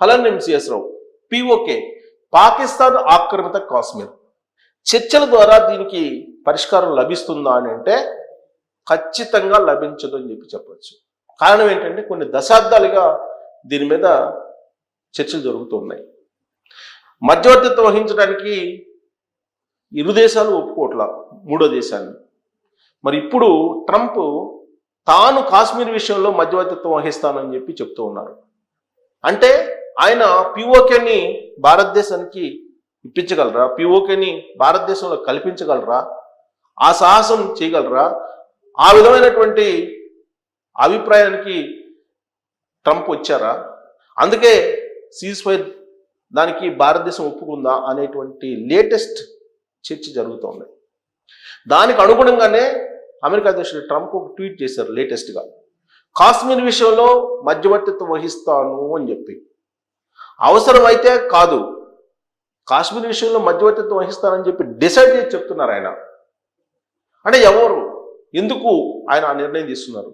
Hello నేను CS రావు. PoK Pakistan ఆక్రమిత కాశ్మీర్ చర్చల ద్వారా దీనికి పరిష్కారం లభిస్తుందా అని అంటే ఖచ్చితంగా లభించదు అని చెప్పచ్చు. కారణం ఏంటంటే కొన్ని దశాబ్దాలుగా దీని మీద చర్చలు జరుగుతున్నాయి. మధ్యవర్తిత్వం వహించడానికి ఇరు దేశాలు ఒప్పుకోవట్ల మూడో దేశాన్ని. మరి ఇప్పుడు ట్రంప్ తాను కాశ్మీర్ విషయంలో మధ్యవర్తిత్వం వహిస్తానని చెప్పి చెప్తూ ఉన్నారు. అంటే ఆయన పిఓకేని భారతదేశానికి ఇప్పించగలరా? పిఓకేని భారతదేశంలో కల్పించగలరా? ఆ సాహసం చేయగలరా? ఆ విధమైనటువంటి అభిప్రాయానికి ట్రంప్ వచ్చారా? అందుకే సీజ్ ఫైర్ దానికి భారతదేశం ఒప్పుకుందా అనేటువంటి లేటెస్ట్ చర్చ జరుగుతోంది. దానికి అనుగుణంగానే అమెరికా అధ్యక్షుడు ట్రంప్ ఒక ట్వీట్ చేశారు లేటెస్ట్గా. కాశ్మీర్ విషయంలో మధ్యవర్తిత్వం వహిస్తాను అని చెప్పి, అవసరమైతే కాదు కాశ్మీర్ విషయంలో మధ్యవర్తిత్వం వహిస్తానని చెప్పి డిసైడ్ చేసి చెప్తున్నారు ఆయన. అంటే ఎవరు, ఎందుకు ఆయన ఆ నిర్ణయం తీసుకున్నారు?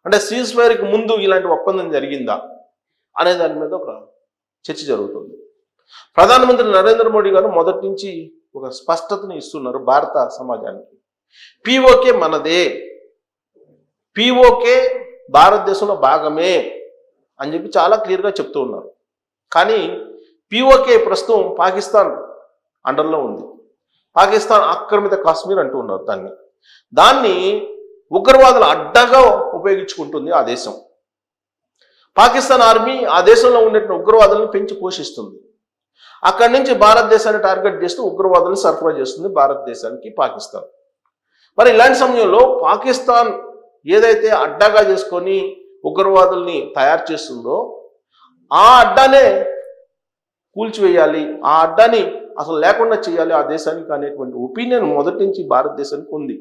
అంటే సీజ్ ఫైర్కి ముందు ఇలాంటి ఒప్పందం జరిగిందా అనే దాని మీద ఒక చర్చ జరుగుతుంది. ప్రధానమంత్రి నరేంద్ర మోడీ గారు మొదటి నుంచి ఒక స్పష్టతను ఇస్తున్నారు భారత సమాజానికి. పిఓకే మనదే, పిఓకే భారతదేశంలో భాగమే అని చెప్పి చాలా క్లియర్గా చెప్తూ ఉన్నారు. కానీ పిఓకే ప్రస్తుతం పాకిస్తాన్ అండర్లో ఉంది. పాకిస్తాన్ ఆక్రమిత కాశ్మీర్ అంటూ ఉన్నారు దాన్ని ఉగ్రవాదుల అడ్డగా ఉపయోగించుకుంటుంది ఆ దేశం. పాకిస్తాన్ ఆర్మీ ఆ దేశంలో ఉండేటువంటి ఉగ్రవాదులను పెంచి పోషిస్తుంది. అక్కడి నుంచి భారతదేశాన్ని టార్గెట్ చేస్తూ ఉగ్రవాదులను సరఫరా చేస్తుంది భారతదేశానికి పాకిస్తాన్. మరి ఇలాంటి సమయంలో పాకిస్తాన్ ఏదైతే అడ్డాగా చేసుకొని ఉగ్రవాదుల్ని తయారు చేస్తుందో ఆ అడ్డానే కూల్చివేయాలి, ఆ అడ్డాని అసలు లేకుండా చేయాలి ఆ దేశానికి అనేటువంటి ఒపీనియన్ మొదటి నుంచి భారతదేశానికి ఉంది.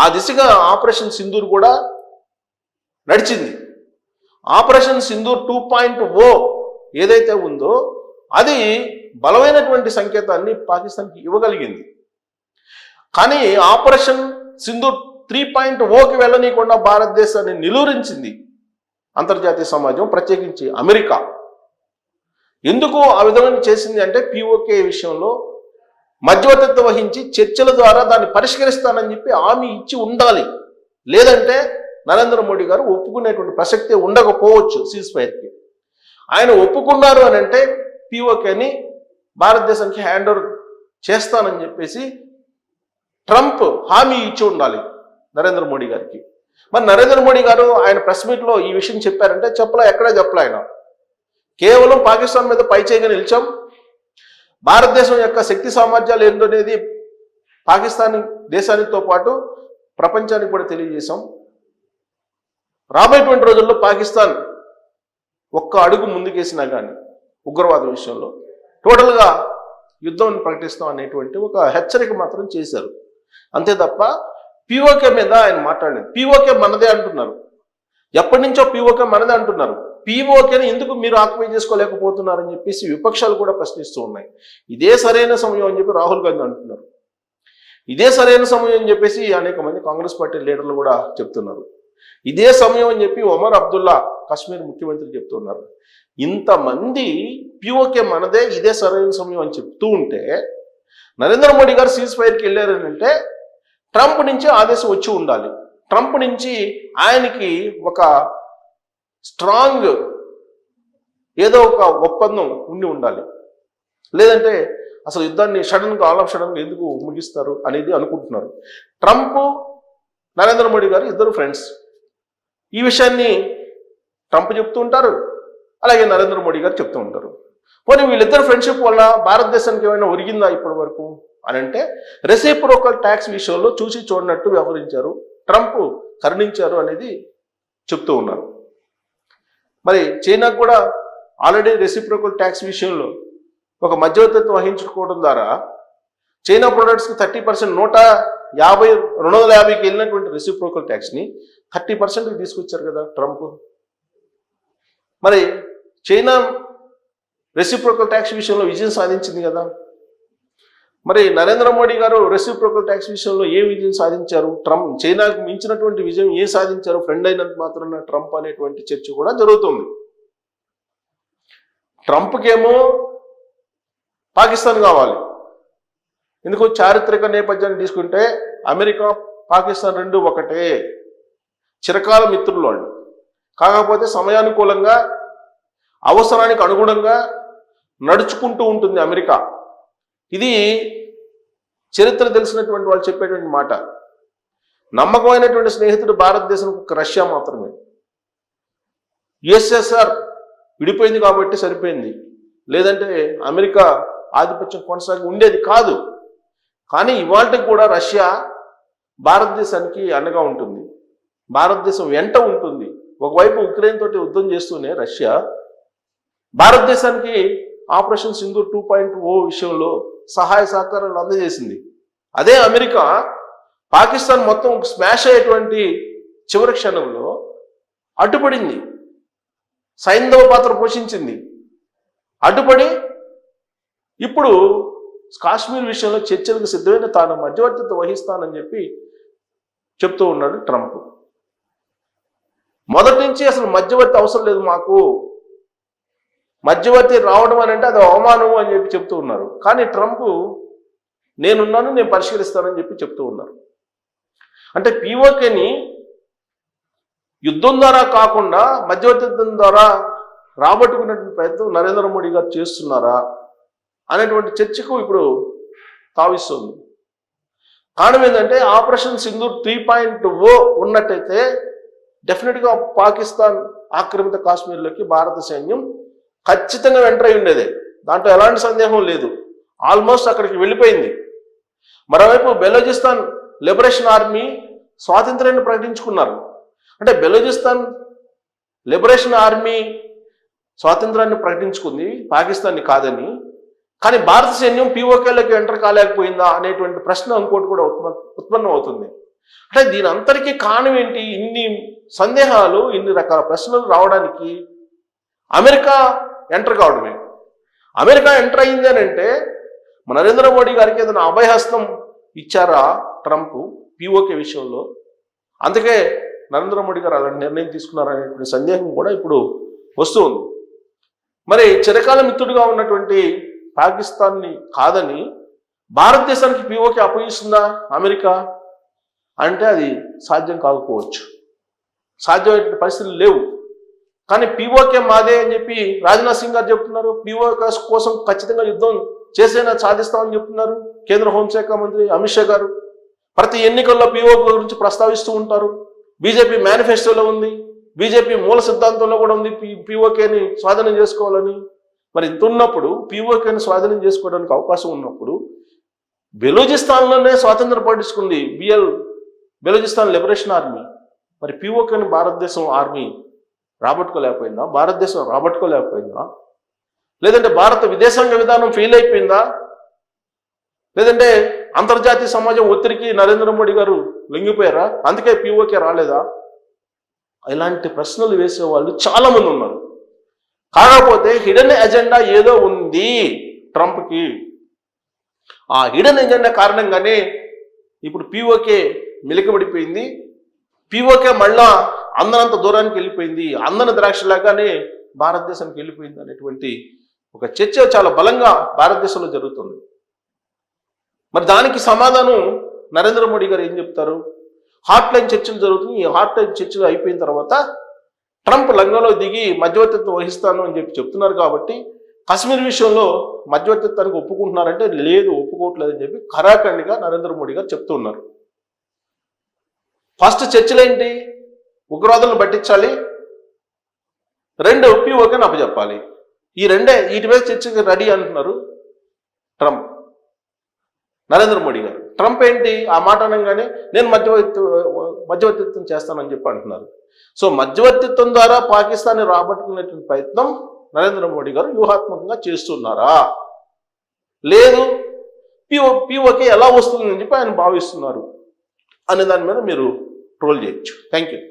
ఆ దిశగా ఆపరేషన్ సింధూర్ కూడా నడిచింది. ఆపరేషన్ సింధూర్ 2.0 ఏదైతే ఉందో అది బలమైనటువంటి సంకేతాన్ని పాకిస్తాన్కి ఇవ్వగలిగింది. కానీ ఆపరేషన్ సింధూర్ 3.0కి వెళ్ళనీయకుండా భారతదేశాన్ని నిలువరించింది అంతర్జాతీయ సమాజం, ప్రత్యేకించి అమెరికా. ఎందుకు ఆ విధంగా చేసింది అంటే పిఓకే విషయంలో మధ్యవర్తిత్వం వహించి చర్చల ద్వారా దాన్ని పరిష్కరిస్తానని చెప్పి హామీ ఇచ్చి ఉండాలి. లేదంటే నరేంద్ర మోడీ గారు ఒప్పుకునేటువంటి ప్రసక్తే ఉండకపోవచ్చు సీజ్ ఫైర్కి. ఆయన ఒప్పుకున్నారు అని అంటే పిఓకేని భారతదేశానికి హ్యాండ్ ఓవర్ చేస్తానని చెప్పేసి ట్రంప్ హామీ ఇచ్చి ఉండాలి నరేంద్ర మోడీ గారికి. మరి నరేంద్ర మోడీ గారు ఆయన ప్రెస్ మీట్లో ఈ విషయం చెప్పారంటే ఎక్కడా చెప్పలే. ఆయన కేవలం పాకిస్తాన్ మీద పైచేయిగా నిలిచాం, భారతదేశం యొక్క శక్తి సామర్థ్యాలు ఏందనేది పాకిస్తాన్ దేశానితో పాటు ప్రపంచానికి కూడా తెలియజేశాం. రాబోయేటువంటి రోజుల్లో పాకిస్తాన్ ఒక్క అడుగు ముందుకేసినా కానీ ఉగ్రవాద విషయంలో టోటల్గా యుద్ధం ప్రకటిస్తాం అనేటువంటి ఒక హెచ్చరిక మాత్రం చేశారు. అంతే తప్ప పిఓకే మీద ఆయన మాట్లాడలేదు. పిఓకే మనదే అంటున్నారు, ఎప్పటి నుంచో పిఓకే మనదే అంటున్నారు. పిఓకేని ఎందుకు మీరు ఆక్యుపై చేసుకోలేకపోతున్నారని చెప్పేసి విపక్షాలు కూడా ప్రశ్నిస్తూ ఉన్నాయి. ఇదే సరైన సమయం అని చెప్పి రాహుల్ గాంధీ అంటున్నారు. ఇదే సరైన సమయం అని చెప్పేసి అనేక మంది కాంగ్రెస్ పార్టీ లీడర్లు కూడా చెప్తున్నారు. ఇదే సమయం అని చెప్పి ఒమర్ అబ్దుల్లా కాశ్మీర్ ముఖ్యమంత్రి చెప్తున్నారు. ఇంతమంది పిఓకే మనదే, ఇదే సరైన సమయం అని చెప్తూ ఉంటే నరేంద్ర మోడీ గారు సీజ్ ఫైర్కి వెళ్ళారని అంటే ట్రంప్ నుంచి ఆదేశం వచ్చి ఉండాలి. ట్రంప్ నుంచి ఆయనకి ఒక స్ట్రాంగ్ ఏదో ఒక ఒప్పందం ఉండి ఉండాలి. లేదంటే అసలు యుద్ధాన్ని సడన్గా ఆల్ ఆఫ్ సడన్గా ఎందుకు ముగిస్తారు అనేది అనుకుంటున్నారు. ట్రంప్ నరేంద్ర మోడీ గారు ఇద్దరు ఫ్రెండ్స్. ఈ విషయాన్ని ట్రంప్ చెప్తూ ఉంటారు, అలాగే నరేంద్ర మోడీ గారు చెప్తూ ఉంటారు. పోనీ వీళ్ళిద్దరు ఫ్రెండ్షిప్ వల్ల భారతదేశానికి ఏమైనా ఒరిగిందా ఇప్పటి వరకు అని అంటే రెసిప్రోకల్ ట్యాక్స్ విషయంలో చూసి చూడనట్టు వ్యవహరించారు, ట్రంప్ కరుణించారు అనేది చెప్తూ ఉన్నారు. మరి చైనా కూడా ఆల్రెడీ రెసిప్రోకల్ ట్యాక్స్ విషయంలో ఒక మధ్యవర్తిత్వం వహించుకోవడం ద్వారా చైనా ప్రొడక్ట్స్కి 30% 250కి వెళ్ళినటువంటి రెసిప్రోకల్ ట్యాక్స్ని 30%కి తీసుకొచ్చారు కదా ట్రంప్. మరి చైనా రెసిప్రోకల్ ట్యాక్స్ విషయంలో విజయం సాధించింది కదా. మరి నరేంద్ర మోడీ గారు రెసిప్రోకల్ ట్యాక్స్ విషయంలో ఏ విజయం సాధించారు? ట్రంప్ చైనాకు మించినటువంటి విజయం ఏ సాధించారు? ఫ్రెండ్ అయినంత మాత్రాన ట్రంప్ అనేటువంటి చర్చ కూడా జరుగుతుంది. ట్రంప్కేమో పాకిస్తాన్ కావాలి. ఎందుకు? చారిత్రక నేపథ్యాన్ని తీసుకుంటే అమెరికా పాకిస్తాన్ రెండు ఒకటే, చిరకాల మిత్రులు వాళ్ళు. కాకపోతే సమయానుకూలంగా అవసరానికి అనుగుణంగా నడుచుకుంటూ ఉంటుంది అమెరికా. ఇది చరిత్ర తెలిసినటువంటి వాళ్ళు చెప్పేటువంటి మాట. నమ్మకమైనటువంటి స్నేహితుడు భారతదేశానికి ఒక రష్యా మాత్రమే. యుఎస్ఎస్ఆర్ విడిపోయింది కాబట్టి సరిపోయింది, లేదంటే అమెరికా ఆధిపత్యం కొనసాగి ఉండేది కాదు. కానీ ఇవాళకి కూడా రష్యా భారతదేశానికి అండగా ఉంటుంది, భారతదేశం వెంట ఉంటుంది. ఒకవైపు ఉక్రెయిన్ తోటి యుద్ధం చేస్తూనే రష్యా భారతదేశానికి ఆపరేషన్ సింధూర్ 2.0 విషయంలో సహాయ సహకారాలు అందజేసింది. అదే అమెరికా పాకిస్తాన్ మొత్తం స్మాష్ అయ్యేటువంటి చివరి క్షణంలో అడ్డుపడింది, సైంధవ పాత్ర పోషించింది. అడ్డుపడి ఇప్పుడు కాశ్మీర్ విషయంలో చర్చలకు సిద్ధమైన తాను మధ్యవర్తిత్వం వహిస్తానని చెప్పి చెప్తూ ఉన్నాడు ట్రంప్. మొదటి నుంచి అసలు మధ్యవర్తి అవసరం లేదు మాకు, మధ్యవర్తి రావడం అని అంటే అది అవమానం అని చెప్పి చెప్తూ ఉన్నారు. కానీ ట్రంప్ నేనున్నాను, నేను పరిష్కరిస్తానని చెప్పి చెప్తూ ఉన్నారు. అంటే పీఓకేని యుద్ధం ద్వారా కాకుండా మధ్యవర్తిత్వం ద్వారా రాబట్టుకునేటువంటి ప్రయత్నం నరేంద్ర మోడీ గారు చేస్తున్నారా అనేటువంటి చర్చకు ఇప్పుడు తావిస్తుంది. కారణం ఏంటంటే ఆపరేషన్ సింధూర్ 3.0 ఉన్నట్టయితే డెఫినెట్గా పాకిస్తాన్ ఆక్రమిత కాశ్మీర్లోకి భారత సైన్యం ఖచ్చితంగా ఎంటర్ అయి ఉండేదే, దాంట్లో ఎలాంటి సందేహం లేదు. ఆల్మోస్ట్ అక్కడికి వెళ్ళిపోయింది. మరోవైపు బెలోచిస్తాన్ లిబరేషన్ ఆర్మీ స్వాతంత్ర్యాన్ని ప్రకటించుకున్నారు. అంటే బెలోచిస్తాన్ లిబరేషన్ ఆర్మీ స్వాతంత్రాన్ని ప్రకటించుకుంది, పాకిస్తాన్ని కాదని. కానీ భారత సైన్యం పీఓకేలోకి ఎంటర్ కాలేకపోయిందా అనేటువంటి ప్రశ్న ఇంకోటి కూడా ఉత్పన్నం అవుతుంది. అంటే దీని అంతటికీ కారణం ఏంటి? ఇన్ని సందేహాలు, ఇన్ని రకాల ప్రశ్నలు రావడానికి అమెరికా ఎంటర్ కావడమే. అమెరికా ఎంటర్ అయింది అని అంటే నరేంద్ర మోడీ గారికి ఏదైనా అభయహస్తం ఇచ్చారా ట్రంప్ పీఓకే విషయంలో? అందుకే నరేంద్ర మోడీ గారు అలాంటి నిర్ణయం తీసుకున్నారనేటువంటి సందేహం కూడా ఇప్పుడు వస్తుంది. మరి చిరకాల మిత్రుడిగా ఉన్నటువంటి పాకిస్తాన్ని కాదని భారతదేశానికి పీఓకే అప్పగిస్తుందా అమెరికా అంటే అది సాధ్యం కాకపోవచ్చు, సాధ్యమైన పరిస్థితులు లేవు. కానీ పీఓకే మాదే అని చెప్పి రాజ్నాథ్ సింగ్ గారు చెప్తున్నారు. పీఓకే కోసం ఖచ్చితంగా యుద్ధం చేసేనా సాధిస్తామని చెప్తున్నారు కేంద్ర హోంశాఖ మంత్రి అమిత్ షా గారు. ప్రతి ఎన్నికల్లో పీఓకే గురించి ప్రస్తావిస్తూ ఉంటారు. బీజేపీ మేనిఫెస్టోలో ఉంది, బీజేపీ మూల సిద్ధాంతంలో కూడా ఉంది పీఓకేని స్వాధీనం చేసుకోవాలని. మరి ఇంత ఉన్నప్పుడు పీఓకేని స్వాధీనం చేసుకోవడానికి అవకాశం ఉన్నప్పుడు బెలూచిస్తాన్లోనే స్వాతంత్రం ప్రకటించుకుంది బెలూచిస్తాన్ లిబరేషన్ ఆర్మీ. మరి పీఓకేని భారతదేశం ఆర్మీ రాబట్టుకోలేకపోయిందా? భారతదేశం రాబట్టుకోలేకపోయిందా? లేదంటే భారత విదేశాంగ విధానం ఫెయిల్ అయిపోయిందా? లేదంటే అంతర్జాతీయ సమాజం ఒత్తిడికి నరేంద్ర మోడీ గారు లొంగిపోయారా? అందుకే పీఓకే రాలేదా? ఇలాంటి ప్రశ్నలు వేసేవాళ్ళు చాలా మంది ఉన్నారు. కాకపోతే హిడెన్ ఎజెండా ఏదో ఉంది ట్రంప్కి. ఆ హిడెన్ ఎజెండా కారణంగానే ఇప్పుడు పీఓకే మిలికబడిపోయింది. పీఓకే మళ్ళా అందనంత దూరానికి వెళ్ళిపోయింది, అందని ద్రాక్షలాగానే భారతదేశానికి వెళ్ళిపోయింది అనేటువంటి ఒక చర్చ చాలా బలంగా భారతదేశంలో జరుగుతుంది. మరి దానికి సమాధానం నరేంద్ర మోడీ గారు ఏం చెప్తారు? హాట్ లైన్ చర్చలు జరుగుతుంది. ఈ హాట్ లైన్ చర్చలు అయిపోయిన తర్వాత ట్రంప్ లంగంలో దిగి మధ్యవర్తిత్వం వహిస్తాను అని చెప్పి చెప్తున్నారు. కాబట్టి కశ్మీర్ విషయంలో మధ్యవర్తిత్వానికి ఒప్పుకుంటున్నారంటే లేదు, ఒప్పుకోవట్లేదని చెప్పి ఖరాఖండిగా నరేంద్ర మోడీ గారు చెప్తూ ఉన్నారు. ఫస్ట్ చర్చలు ఏంటి? ఉగ్రవాదులను పట్టించాలి, 2 పీఓకేని అప్పచెప్పాలి. ఈ రెండే, వీటి మీద చర్చకి రెడీ అంటున్నారు ట్రంప్. నరేంద్ర మోడీ గారు ట్రంప్ ఏంటి ఆ మాట అనగానే నేను మధ్యవర్తిత్వం చేస్తానని చెప్పి అంటున్నారు. సో మధ్యవర్తిత్వం ద్వారా పాకిస్తాన్ని రాబట్టుకునేటువంటి ప్రయత్నం నరేంద్ర మోడీ గారు వ్యూహాత్మకంగా చేస్తున్నారా, లేదు పీఓకే ఎలా వస్తుందని చెప్పి ఆయన భావిస్తున్నారు అనే దాని మీద మీరు ట్రోల్ చేయొచ్చు. Thank you.